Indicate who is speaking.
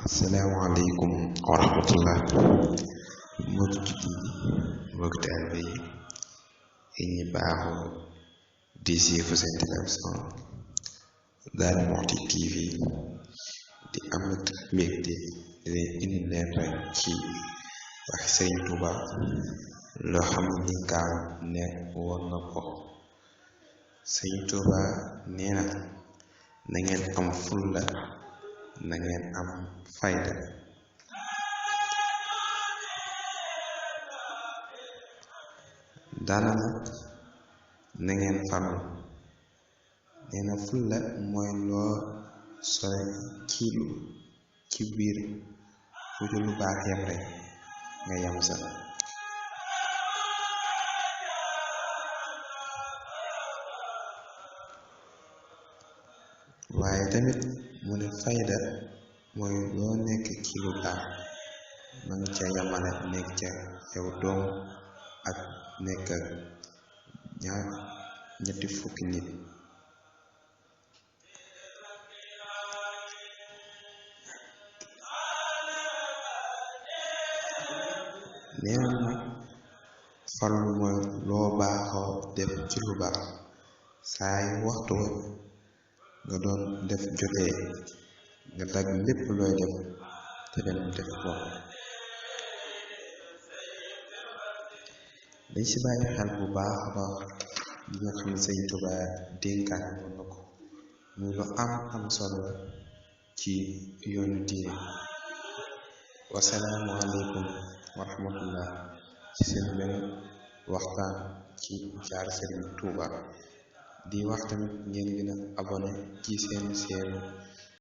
Speaker 1: asalaamaaleykum wa rahmatullah mbokk jullit yi mbokk taalibe yi ñi baaxoo di suivre seen télévision Darou Mouhty TV di amat mbégte di leen indi leen rek ci waxi Sëriñ Tuuba loo xam ni kaaw ne woon na ko. Sëriñ Tuuba nee na ngeen am fulla na ngeen am fayda. dara nag na ngeen farlu. nee na fulla mooy loo sore ci biir fu lu baax yam rek nga yam sa. waaye tamit mu ne fayda mooy loo nekk ci lu baax man ca yamale nekk ca yow doom ak nekk ak ñetti fukki nit. nee na nag farlu mooy loo baaxoo def ci lu baax saa yu waxtu nga doon def jotee nga dagg lépp looy def te dem def ko. dañ ci bàyyi xel bu baax a baax li nga xam ne Sëriñ Tuuba dénkaan woon na ko muy lu am solo ci yoonu diine. wasalaamu aleykum wa rahmatullah ci seen benn waxtaan ci jaar Sëriñ Tuuba di wax tamit ngeen gën a abonné ci seen